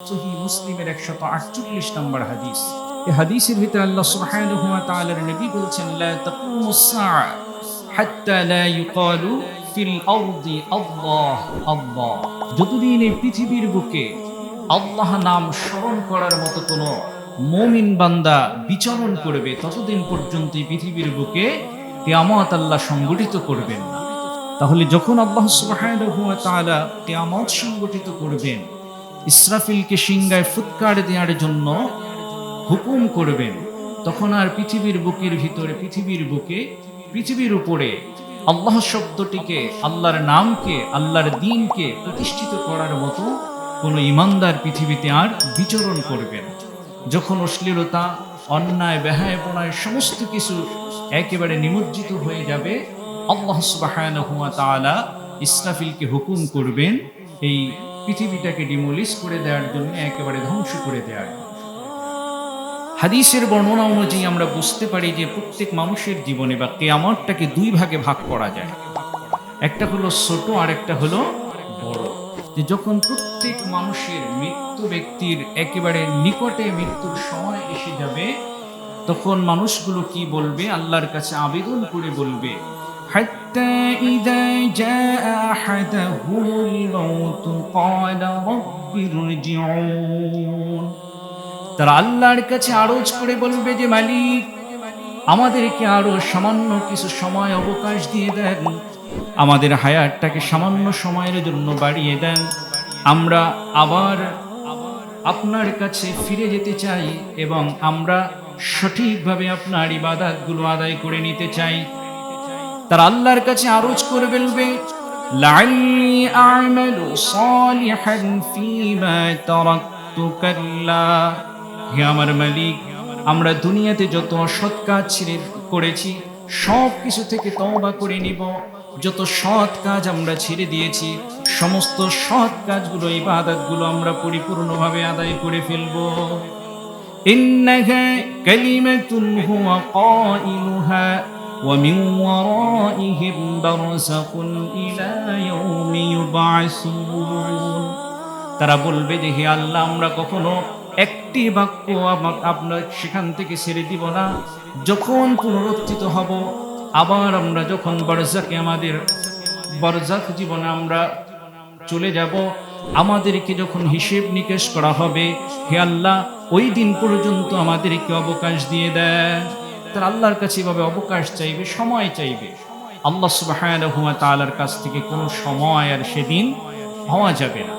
সহিহ মুসলিমের 148 নম্বর হাদিস। এই হাদিসের ভিতরে আল্লাহ সুবহানাহু ওয়া তাআলার নবী বলছেন, লা তাকুমুস সাআ হাত্তা লা ইউকালু ফিল আরদি আল্লাহ আল্লাহ। যতদিন এই পৃথিবীর বুকে আল্লাহ নাম স্মরণ করার মতো কোনো মুমিন বান্দা বিচরণ করবে, ততদিন পর্যন্ত এই পৃথিবীর বুকে কিয়ামত আল্লাহ সংগঠিত করবেন না। তাহলে যখন আল্লাহ সুবহানাহু ওয়া তাআলা কিয়ামত সংগঠিত করবেন, ইসরাফিলকে সিংহায় ফুৎকার দেওয়ার জন্য হুকুম করবেন, তখন আর পৃথিবীর বুকের ভিতরে, পৃথিবীর উপরে আল্লাহ শব্দটিকে, আল্লাহর নামকে, আল্লাহর দ্বীনকে প্রতিষ্ঠিত করার মতো কোনো ইমানদার পৃথিবীতে আর বিচরণ করবেন। যখন অশ্লীলতা, অন্যায়, বেহায়াপনায় সমস্ত কিছু একেবারে নিমজ্জিত হয়ে যাবে, আল্লাহ সুবহানাহু ওয়া তাআলা ইসরাফিলকে হুকুম করবেন এই পৃথিবীটাকে ডিমোলিশ করে দেওয়ার জন্য, একেবারে ধ্বংস করে দেওয়ার। হাদিসের বর্ণনা অনুযায়ী আমরা বুঝতে পারি যে প্রত্যেক মানুষের জীবনে বা কিয়ামতটাকে দুই ভাগে ভাগ করা যায়। একটা হলো ছোট, আর একটা হলো বড়। যে যখন প্রত্যেক মানুষের মৃত্যু, ব্যক্তির একেবারে নিকটে মৃত্যুর সময় এসে যাবে, তখন মানুষগুলো কি বলবে? আল্লাহর কাছে আবেদন করে বলবে, حتى إذا جاء أحدهم الموت قال رب ارجعون। তারা আল্লাহর কাছে আরজ করে বলবে যে, মালিক, আমাদেরকে আরো সামান্য কিছু সময় অবকাশ দিয়ে দেন, আমাদের হায়াতটাকে সামান্য সময়ের জন্য বাড়িয়ে দেন, আমরা আবার আপনার কাছে ফিরে যেতে চাই এবং আমরা সঠিকভাবে আপনার ইবাদতগুলো আদায় করে নিতে চাই। তারা আল্লাহর কাছে আরজ করে বলবে, লাআল্লি আ'মালু সালিহান ফীমা তারাকতু কাল্লা। হে আমার মালিক, আমরা দুনিয়াতে যত অসৎ কাজ করেছি সব কিছু থেকে তওবা করে নিব। যত সৎ কাজ আমরা ছেড়ে দিয়েছি, সমস্ত সৎ কাজগুলো, ইবাদতগুলো আমরা পরিপূর্ণভাবে আদায় করে ফেলব। ইন্নাহা কালিমাতুন হুয়া কাইলুহা ওয়া মিন ওয়ারাইহিম বারযাখুন ইলা ইয়াউমি ইউবআসুন। তারা বলবে যে, হে আল্লাহ, আমরা কখনো একটি বাক্য আপনার সেখান থেকে ছেড়ে দিব না। যখন পুনরুত্থিত হব, আবার আমরা যখন বারযাখে, আমাদের বারযাখ জীবনে আমরা চলে যাব, আমাদেরকে যখন হিসেব নিকেশ করা হবে, হে আল্লাহ, ওই দিন পর্যন্ত আমাদেরকে অবকাশ দিয়ে দেন। তারা আল্লাহর কাছে এভাবে অবকাশ চাইবে, সময় চাইবে। আল্লাহ সুবহানাহু ওয়া তাআলার কাছ থেকে কোনো সময় আর সেদিন হওয়া যাবে না।